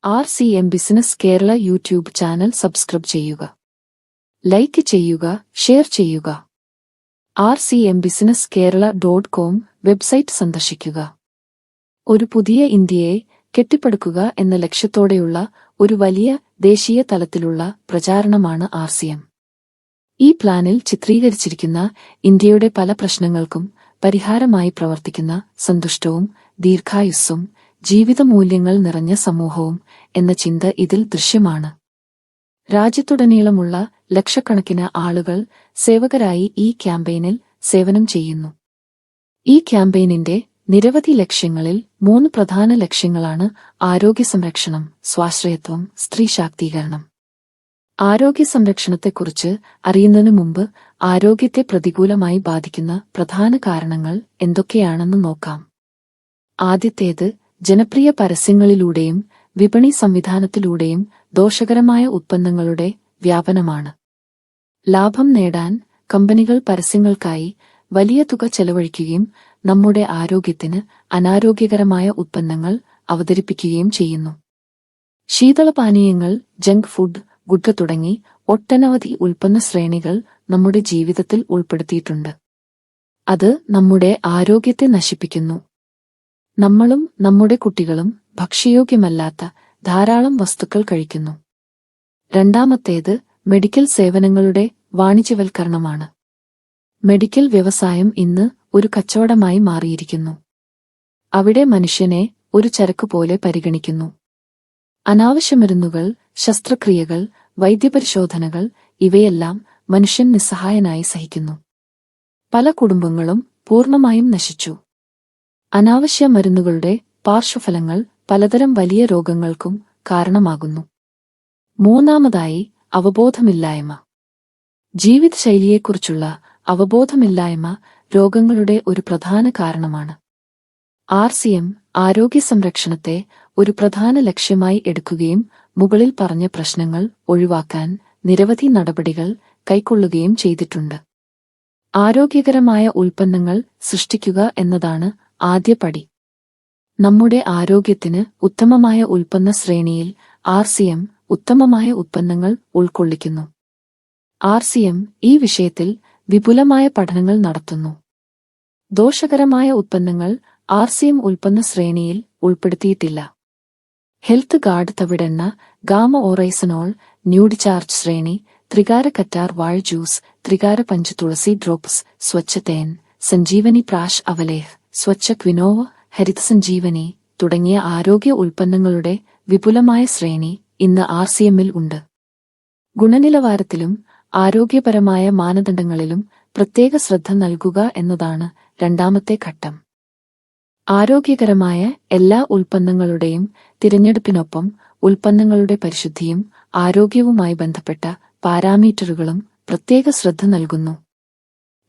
RCM business Kerala YouTube channel subscribe ചെയ്യുക, like ചെയ്യുക, share ചെയ്യുക. rcmbussinesskerala.com വെബ്സൈറ്റ് സന്ദർശിക്കുക. ഒരു പുതിയ ഇന്ത്യയെ കെട്ടിപ്പടുക്കുക എന്ന ലക്ഷ്യത്തോടെയുള്ള ഒരു വലിയ ദേശീയ തലത്തിലുള്ള പ്രചാരണമാണ് RCM. ഈ പ്ലാനിൽ ചിത്രീകരിച്ചിരിക്കുന്ന ഇന്ത്യയുടെ പല പ്രശ്നങ്ങൾക്കും പരിഹാരമായി പ്രവർത്തിക്കുന്ന സന്തുഷ്ടവും ദീർഘായുസ്സും ജീവിതമൂല്യങ്ങൾ നിറഞ്ഞ സമൂഹവും എന്ന ചിന്ത ഇതിൽ ദൃശ്യമാണ്. രാജ്യത്തുടനീളമുള്ള ലക്ഷക്കണക്കിന് ആളുകൾ സേവകരായി ഈ ക്യാമ്പയിനിൽ സേവനം ചെയ്യുന്നു. ഈ ക്യാമ്പയിനിന്റെ നിരവധി ലക്ഷ്യങ്ങളിൽ 3 പ്രധാന ലക്ഷ്യങ്ങളാണ്: ആരോഗ്യ സംരക്ഷണം, സ്വാശ്രയത്വം, സ്ത്രീ ശാക്തീകരണം. ആരോഗ്യ സംരക്ഷണത്തെക്കുറിച്ച് അറിയുന്നതിനു മുമ്പ് ആരോഗ്യത്തെ പ്രതികൂലമായി ബാധിക്കുന്ന പ്രധാന കാരണങ്ങൾ എന്തൊക്കെയാണെന്ന് നോക്കാം. ആദ്യത്തേത് ജനപ്രിയ പരസ്യങ്ങളിലൂടെയും വിപണി സംവിധാനത്തിലൂടെയും ദോഷകരമായ ഉത്പന്നങ്ങളുടെ വ്യാപനമാണ്. ലാഭം നേടാൻ കമ്പനികൾ പരസ്യങ്ങൾക്കായി വലിയ തുക ചെലവഴിക്കുകയും നമ്മുടെ ആരോഗ്യത്തിന് അനാരോഗ്യകരമായ ഉത്പന്നങ്ങൾ അവതരിപ്പിക്കുകയും ചെയ്യുന്നു. ശീതളപാനീയങ്ങൾ, ജങ്ക് ഫുഡ്, ഗുഡ്ക തുടങ്ങി ഒട്ടനവധി ഉൽപ്പന്ന ശ്രേണികൾ നമ്മുടെ ജീവിതത്തിൽ ഉൾപ്പെടുത്തിയിട്ടുണ്ട്. അത് നമ്മുടെ ആരോഗ്യത്തെ നശിപ്പിക്കുന്നു. നമ്മളും നമ്മുടെ കുട്ടികളും ഭക്ഷ്യയോഗ്യമല്ലാത്ത ധാരാളം വസ്തുക്കൾ കഴിക്കുന്നു. രണ്ടാമത്തേത് മെഡിക്കൽ സേവനങ്ങളുടെ വാണിജ്യവൽക്കരണമാണ്. മെഡിക്കൽ വ്യവസായം ഇന്ന് ഒരു കച്ചവടമായി മാറിയിരിക്കുന്നു. അവിടെ മനുഷ്യനെ ഒരു ചരക്ക് പോലെ പരിഗണിക്കുന്നു. അനാവശ്യ മരുന്നുകൾ, ശസ്ത്രക്രിയകൾ, വൈദ്യപരിശോധനകൾ ഇവയെല്ലാം മനുഷ്യൻ നിസ്സഹായനായി സഹിക്കുന്നു. പല കുടുംബങ്ങളും പൂർണ്ണമായും നശിച്ചു. അനാവശ്യ മരുന്നുകളുടെ പാർശ്വഫലങ്ങൾ പലതരം വലിയ രോഗങ്ങൾക്കും കാരണമാകുന്നു. മൂന്നാമതായി അവബോധമില്ലായ്മ. ജീവിതശൈലിയെക്കുറിച്ചുള്ള അവബോധമില്ലായ്മ രോഗങ്ങളുടെ ഒരു പ്രധാന കാരണമാണ്. RCM ആരോഗ്യ സംരക്ഷണത്തെ ഒരു പ്രധാന ലക്ഷ്യമായി എടുക്കുകയും മുകളിൽ പറഞ്ഞ പ്രശ്നങ്ങൾ ഒഴിവാക്കാൻ നിരവധി നടപടികൾ കൈക്കൊള്ളുകയും ചെയ്തിട്ടുണ്ട്. ആരോഗ്യകരമായ ഉൽപ്പന്നങ്ങൾ സൃഷ്ടിക്കുക എന്നതാണ് ആദ്യ പടി. നമ്മുടെ ആരോഗ്യത്തിന് ഉത്തമമായ ഉൽപ്പന്ന ശ്രേണിയിൽ RCM ഉത്തമമായ ഉൽപ്പന്നങ്ങൾ ഉൾക്കൊള്ളിക്കുന്നു. RCM ഈ വിഷയത്തിൽ വിപുലമായ പഠനങ്ങൾ നടത്തുന്നു. ദോഷകരമായ ഉൽപ്പന്നങ്ങൾ RCM ഉൽപ്പന്ന ശ്രേണിയിൽ ഉൾപ്പെടുത്തിയിട്ടില്ല. ഹെൽത്ത് ഗാർഡ് തവിടെണ്ണ, ഗാമ ഓറൈസനോൾ, ന്യൂഡിചാർജ് ശ്രേണി, ത്രികാര കറ്റാർ വാഴ ജ്യൂസ്, ത്രികാര പഞ്ച് തുളസി ഡ്രോപ്സ്, സ്വച്ഛ തേൻ, സഞ്ജീവനി പ്രാഷ് അവലേഹ്, സ്വച്ഛ ക്വിനോവ, ഹരിത സഞ്ജീവനി തുടങ്ങിയ ആരോഗ്യ ഉൽപ്പന്നങ്ങളുടെ വിപുലമായ ശ്രേണി ഇന്ന് RCMൽ ഉണ്ട്. ഗുണനിലവാരത്തിലും ആരോഗ്യപരമായ മാനദണ്ഡങ്ങളിലും പ്രത്യേക ശ്രദ്ധ നൽകുക എന്നതാണ് രണ്ടാമത്തെ ഘട്ടം. ആരോഗ്യകരമായ എല്ലാ ഉൽപ്പന്നങ്ങളുടെയും തിരഞ്ഞെടുപ്പിനൊപ്പം ഉൽപ്പന്നങ്ങളുടെ പരിശുദ്ധിയും ആരോഗ്യവുമായി ബന്ധപ്പെട്ട പാരാമീറ്ററുകളും പ്രത്യേക ശ്രദ്ധ നൽകുന്നു.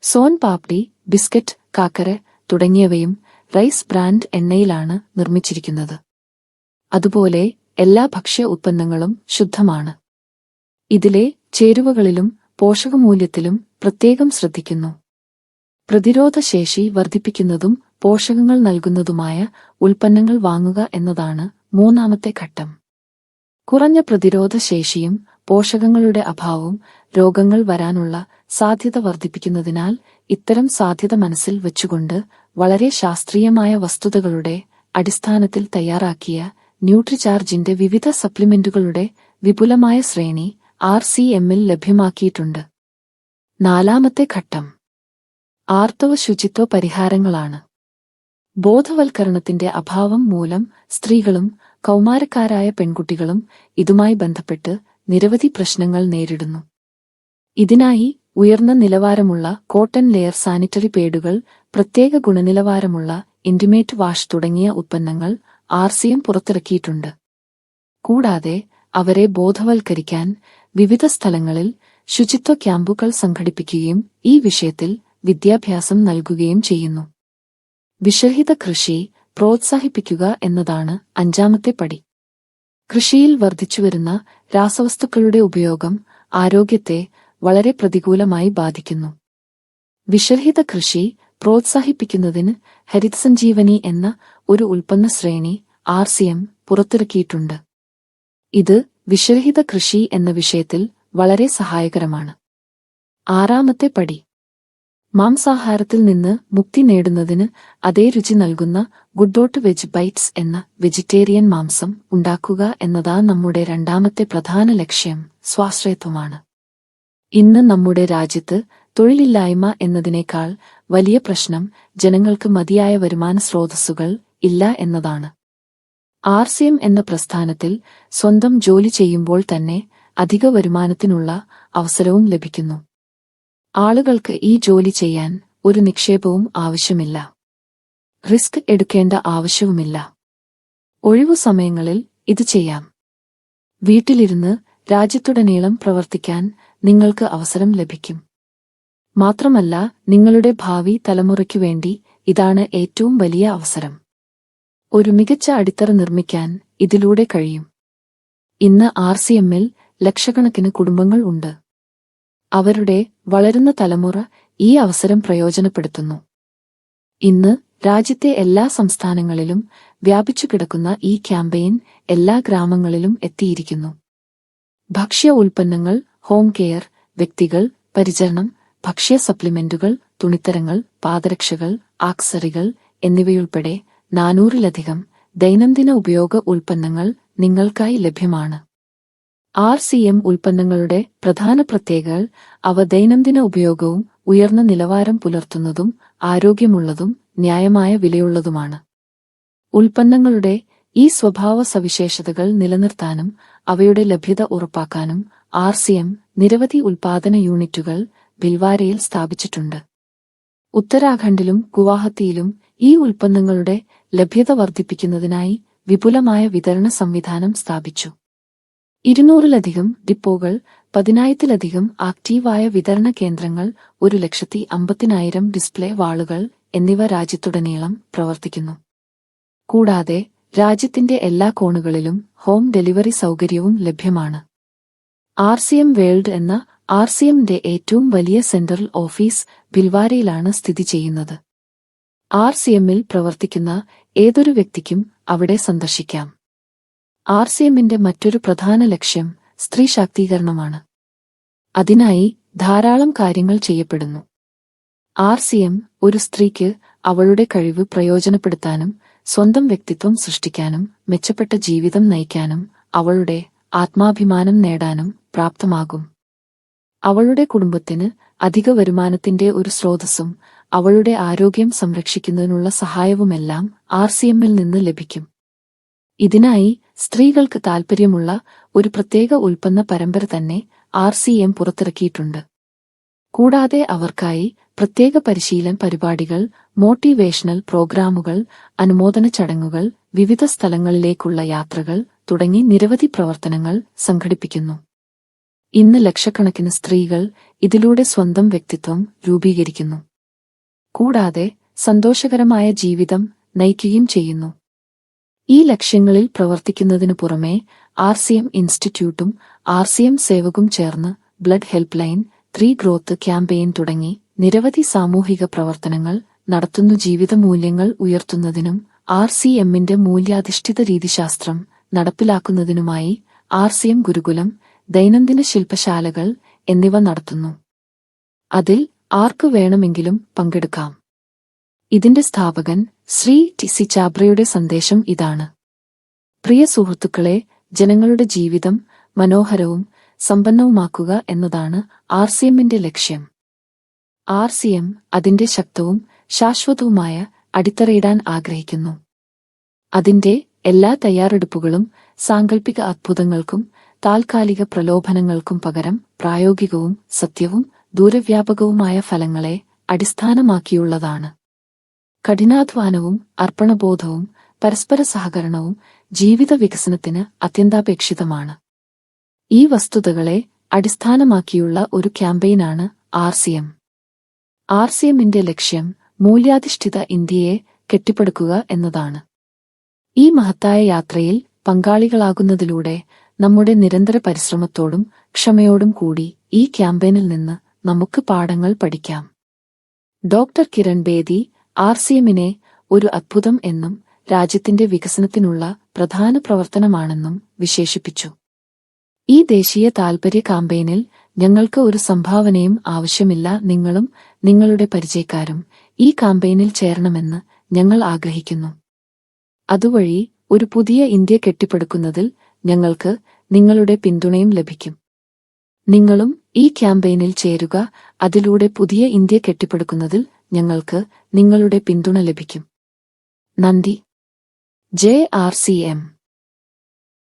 സോൻ പാപ്ഡി, ബിസ്ക്കറ്റ്, കാക്കര തുടങ്ങിയവയും റൈസ് ബ്രാൻഡ് എണ്ണയിലാണ് നിർമ്മിച്ചിരിക്കുന്നത്. അതുപോലെ എല്ലാ ഭക്ഷ്യ ഉത്പന്നങ്ങളും ശുദ്ധമാണ്. ഇതിലെ ചേരുവകളിലും പോഷകമൂല്യത്തിലും പ്രത്യേകം ശ്രദ്ധിക്കുന്നു. പ്രതിരോധശേഷി വർദ്ധിപ്പിക്കുന്നതും പോഷകങ്ങൾ നൽകുന്നതുമായ ഉൽപ്പന്നങ്ങൾ വാങ്ങുക എന്നതാണ് മൂന്നാമത്തെ ഘട്ടം. കുറഞ്ഞ പ്രതിരോധശേഷിയും പോഷകങ്ങളുടെ അഭാവവും രോഗങ്ങൾ വരാനുള്ള സാധ്യത വർദ്ധിപ്പിക്കുന്നതിനാൽ ഇത്തരം സാധ്യത മനസ്സിൽ വച്ചുകൊണ്ട് വളരെ ശാസ്ത്രീയമായ വസ്തുതകളുടെ അടിസ്ഥാനത്തിൽ തയ്യാറാക്കിയ ന്യൂട്രിചാർജിന്റെ വിവിധ സപ്ലിമെന്റുകളുടെ വിപുലമായ ശ്രേണി RCMൽ ലഭ്യമാക്കിയിട്ടുണ്ട്. നാലാമത്തെ ഘട്ടം ആർത്തവ ശുചിത്വ പരിഹാരങ്ങളാണ്. ബോധവൽക്കരണത്തിന്റെ അഭാവം മൂലം സ്ത്രീകളും കൗമാരക്കാരായ പെൺകുട്ടികളും ഇതുമായി ബന്ധപ്പെട്ട് നിരവധി പ്രശ്നങ്ങൾ നേരിടുന്നു. ഇതിനായി ഉയർന്ന നിലവാരമുള്ള കോട്ടൺ ലെയർ സാനിറ്ററി പേഡുകൾ, പ്രത്യേക ഗുണനിലവാരമുള്ള ഇന്റിമേറ്റ് വാഷ് തുടങ്ങിയ ഉത്പന്നങ്ങൾ RCM പുറത്തിറക്കിയിട്ടുണ്ട്. കൂടാതെ അവരെ ബോധവൽക്കരിക്കാൻ വിവിധ സ്ഥലങ്ങളിൽ ശുചിത്വ ക്യാമ്പുകൾ സംഘടിപ്പിക്കുകയും ഈ വിഷയത്തിൽ വിദ്യാഭ്യാസം നൽകുകയും ചെയ്യുന്നു. വിഷരഹിത കൃഷി പ്രോത്സാഹിപ്പിക്കുക എന്നതാണ് അഞ്ചാമത്തെ പടി. കൃഷിയിൽ വർദ്ധിച്ചുവരുന്ന രാസവസ്തുക്കളുടെ ഉപയോഗം ആരോഗ്യത്തെ വളരെ പ്രതികൂലമായി ബാധിക്കുന്നു. വിഷരഹിത കൃഷി പ്രോത്സാഹിപ്പിക്കുന്നതിന് ഹരിതസഞ്ജീവനി എന്ന ഒരു ഉൽപ്പന്ന ശ്രേണി RCM പുറത്തിറക്കിയിട്ടുണ്ട്. ഇത് വിഷരഹിത കൃഷി എന്ന വിഷയത്തിൽ വളരെ സഹായകരമാണ്. 6-ാമത്തെ പടി, മാംസാഹാരത്തിൽ നിന്ന് മുക്തി നേടുന്നതിന് അതേ രുചി നൽകുന്ന ഗുഡ് വെജ് ബൈറ്റ്സ് എന്ന വെജിറ്റേറിയൻ മാംസം ഉണ്ടാക്കുക എന്നതാ നമ്മുടെ 2ാമത്തെ പ്രധാന ലക്ഷ്യം. സ്വാശ്രയത്വമാണ്. ഇന്ന് നമ്മുടെ രാജ്യത്ത് തൊഴിലില്ലായ്മ എന്നതിനേക്കാൾ വലിയ പ്രശ്നം ജനങ്ങൾക്ക് മതിയായ വരുമാന സ്രോതസ്സുകൾ ഇല്ല എന്നതാണ്. RCM എന്ന പ്രസ്ഥാനത്തിൽ സ്വന്തം ജോലി ചെയ്യുമ്പോൾ തന്നെ അധിക വരുമാനത്തിനുള്ള അവസരവും ലഭിക്കുന്നു. ആളുകൾക്ക് ഈ ജോലി ചെയ്യാൻ ഒരു നിക്ഷേപവും ആവശ്യമില്ല. റിസ്ക് എടുക്കേണ്ട ആവശ്യവുമില്ല. ഒഴിവു സമയങ്ങളിൽ ഇത് ചെയ്യാം. വീട്ടിലിരുന്ന് രാജ്യത്തുടനീളം പ്രവർത്തിക്കാൻ നിങ്ങൾക്ക് അവസരം ലഭിക്കും. മാത്രമല്ല, നിങ്ങളുടെ ഭാവി തലമുറയ്ക്കു വേണ്ടി ഇതാണ് ഏറ്റവും വലിയ അവസരം. ഒരു മികച്ച അടിത്തറ നിർമ്മിക്കാൻ ഇതിലൂടെ കഴിയും. ഇന്ന് RCMൽ ലക്ഷക്കണക്കിന് കുടുംബങ്ങൾ ഉണ്ട്. അവരുടെ വളരുന്ന തലമുറ ഈ അവസരം പ്രയോജനപ്പെടുത്തുന്നു. ഇന്ന് രാജ്യത്തെ എല്ലാ സംസ്ഥാനങ്ങളിലും വ്യാപിച്ചു കിടക്കുന്ന ഈ ക്യാമ്പയിൻ എല്ലാ ഗ്രാമങ്ങളിലും എത്തിയിരിക്കുന്നു. ഭക്ഷ്യ ഉൽപ്പന്നങ്ങൾ, ഹോം കെയർ, വ്യക്തികൾ, പരിചരണം, ഭക്ഷ്യ സപ്ലിമെന്റുകൾ, തുണിത്തരങ്ങൾ, പാദരക്ഷകൾ, ആക്സറികൾ എന്നിവയുൾപ്പെടെ 400-ലധികം ദൈനംദിന ഉപയോഗ ഉൽപ്പന്നങ്ങൾ നിങ്ങൾക്കായി ലഭ്യമാണ്. RCM ഉൽപ്പന്നങ്ങളുടെ പ്രധാന പ്രത്യേകതകൾ അവ ദൈനംദിന ഉപയോഗവും ഉയർന്ന നിലവാരം പുലർത്തുന്നതും ആരോഗ്യമുള്ളതും ന്യായമായ വിലയുള്ളതുമാണ്. ഉൽപ്പന്നങ്ങളുടെ ഈ സ്വഭാവ സവിശേഷതകൾ നിലനിർത്താനും അവയുടെ ലഭ്യത ഉറപ്പാക്കാനും RCM നിരവധി ഉൽപാദന യൂണിറ്റുകൾ ഭിൽവാരയിൽ സ്ഥാപിച്ചിട്ടുണ്ട്. ഉത്തരാഖണ്ഡിലും ഗുവാഹത്തിയിലും ഈ ഉൽപ്പന്നങ്ങളുടെ ലഭ്യത വർദ്ധിപ്പിക്കുന്നതിനായി വിപുലമായ വിതരണ സംവിധാനം സ്ഥാപിച്ചു. 200-ലധികം ഡിപ്പോകൾ, 10,000-ലധികം ആക്റ്റീവായ വിതരണ കേന്ദ്രങ്ങൾ, 1,50,000 ഡിസ്പ്ലേ വാളുകൾ എന്നിവ രാജ്യത്തുടനീളം പ്രവർത്തിക്കുന്നു. കൂടാതെ രാജ്യത്തിന്റെ എല്ലാ കോണുകളിലും ഹോം ഡെലിവറി സൗകര്യവും ലഭ്യമാണ്. RCM വേൾഡ് എന്ന RCMന്റെ ഏറ്റവും വലിയ സെൻട്രൽ ഓഫീസ് ഭിൽവാരയിലാണ് സ്ഥിതി ചെയ്യുന്നത്. RCMൽ പ്രവർത്തിക്കുന്ന ഏതൊരു വ്യക്തിക്കും അവിടെ സന്ദർശിക്കാം. RCMന്റെ മറ്റൊരു പ്രധാന ലക്ഷ്യം സ്ത്രീ ശാക്തീകരണമാണ്. അതിനായി ധാരാളം കാര്യങ്ങൾ ചെയ്യപ്പെടുന്നു. RCM ഒരു സ്ത്രീക്ക് അവളുടെ കഴിവ് പ്രയോജനപ്പെടുത്താനും സ്വന്തം വ്യക്തിത്വം സൃഷ്ടിക്കാനും മെച്ചപ്പെട്ട ജീവിതം നയിക്കാനും അവളുടെ ആത്മാഭിമാനം നേടാനും പ്രാപ്തമാകും. അവളുടെ കുടുംബത്തിന് അധിക വരുമാനത്തിന്റെ ഒരു സ്രോതസ്സും അവളുടെ ആരോഗ്യം സംരക്ഷിക്കുന്നതിനുള്ള സഹായവുമെല്ലാം RCMൽ നിന്ന് ലഭിക്കും. ഇതിനായി സ്ത്രീകൾക്ക് താൽപ്പര്യമുള്ള ഒരു പ്രത്യേക ഉൽപ്പന്ന പരമ്പര തന്നെ RCM പുറത്തിറക്കിയിട്ടുണ്ട്. കൂടാതെ അവർക്കായി പ്രത്യേക പരിശീലന പരിപാടികൾ, മോട്ടിവേഷണൽ പ്രോഗ്രാമുകൾ, അനുമോദന ചടങ്ങുകൾ, വിവിധ സ്ഥലങ്ങളിലേക്കുള്ള യാത്രകൾ തുടങ്ങി നിരവധി പ്രവർത്തനങ്ങൾ സംഘടിപ്പിക്കുന്നു. ഇന്ന് ലക്ഷക്കണക്കിന് സ്ത്രീകൾ ഇതിലൂടെ സ്വന്തം വ്യക്തിത്വം രൂപീകരിക്കുന്നു. കൂടാതെ സന്തോഷകരമായ ജീവിതം നയിക്കുകയും ചെയ്യുന്നു. ഈ ലക്ഷ്യങ്ങളിൽ പ്രവർത്തിക്കുന്നതിനു പുറമെ RCM ഇൻസ്റ്റിറ്റ്യൂട്ടും RCM സേവകും ചേർന്ന് blood help line, 3 growth campaign തുടങ്ങി നിരവധി സാമൂഹിക പ്രവർത്തനങ്ങൾ നടത്തുന്നു. ജീവിത മൂല്യങ്ങൾ ഉയർത്തുന്നതിനും RCMന്റെ മൂല്യാധിഷ്ഠിത രീതിശാസ്ത്രം നടപ്പിലാക്കുന്നതിനുമായി RCM ഗുരുകുലം, ദൈനംദിന ശില്പശാലകൾ എന്നിവ നടത്തുന്നു. അതിൽ ആർക്കു വേണമെങ്കിലും പങ്കെടുക്കാം. ഇതിന്റെ സ്ഥാപകൻ ശ്രീ TC ചാബ്രയുടെ സന്ദേശം ഇതാണ്: പ്രിയ സുഹൃത്തുക്കളെ, ജനങ്ങളുടെ ജീവിതം മനോഹരവും സമ്പന്നവുമാക്കുക എന്നതാണ് RCMന്റെ ലക്ഷ്യം. RCM അതിന്റെ ശക്തവും ശാശ്വതവുമായ അടിത്തറയിടാൻ ആഗ്രഹിക്കുന്നു. അതിന്റെ എല്ലാ തയ്യാറെടുപ്പുകളും സാങ്കല്പിക അത്ഭുതങ്ങൾക്കും താൽക്കാലിക പ്രലോഭനങ്ങൾക്കും പകരം പ്രായോഗികവും സത്യവും ദൂരവ്യാപകവുമായ ഫലങ്ങളെ അടിസ്ഥാനമാക്കിയുള്ളതാണ്. കഠിനാധ്വാനവും അർപ്പണബോധവും പരസ്പര സഹകരണവും ജീവിത വികസനത്തിന് അത്യന്താപേക്ഷിതമാണ്. ഈ വസ്തുതകളെ അടിസ്ഥാനമാക്കിയുള്ള ഒരു ക്യാമ്പയിനാണ് RCM. RCMന്റെ ലക്ഷ്യം മൂല്യാധിഷ്ഠിത ഇന്ത്യയെ കെട്ടിപ്പടുക്കുക എന്നതാണ്. ഈ മഹത്തായ യാത്രയിൽ പങ്കാളികളാകുന്നതിലൂടെ നമ്മുടെ നിരന്തര പരിശ്രമത്തോടും ക്ഷമയോടും കൂടി ഈ ക്യാമ്പയിനിൽ നിന്ന് നമുക്ക് പാഠങ്ങൾ പഠിക്കാം. ഡോക്ടർ കിരൺ ബേദി RCMനെ ഒരു അത്ഭുതം എന്നും രാജ്യത്തിന്റെ വികസനത്തിനുള്ള പ്രധാന പ്രവർത്തനമാണെന്നും വിശേഷിപ്പിച്ചു. ഈ ദേശീയ താൽപര്യ കാമ്പയിനിൽ ഞങ്ങൾക്ക് ഒരു സംഭാവനയും ആവശ്യമില്ല. നിങ്ങളും നിങ്ങളുടെ പരിചയക്കാരും ഈ കാമ്പയിനിൽ ചേരണമെന്ന് ഞങ്ങൾ ആഗ്രഹിക്കുന്നു. അതുവഴി ഒരു പുതിയ ഇന്ത്യ കെട്ടിപ്പടുക്കുന്നതിൽ ഞങ്ങൾക്ക് നിങ്ങളുടെ പിന്തുണയും ലഭിക്കും. നിങ്ങളും ഈ ക്യാമ്പയിനിൽ ചേരുക. അതിലൂടെ പുതിയ ഇന്ത്യ കെട്ടിപ്പടുക്കുന്നതിൽ ഞങ്ങൾക്ക് നിങ്ങളുടെ പിന്തുണ ലഭിക്കും. നന്ദി. JRCM.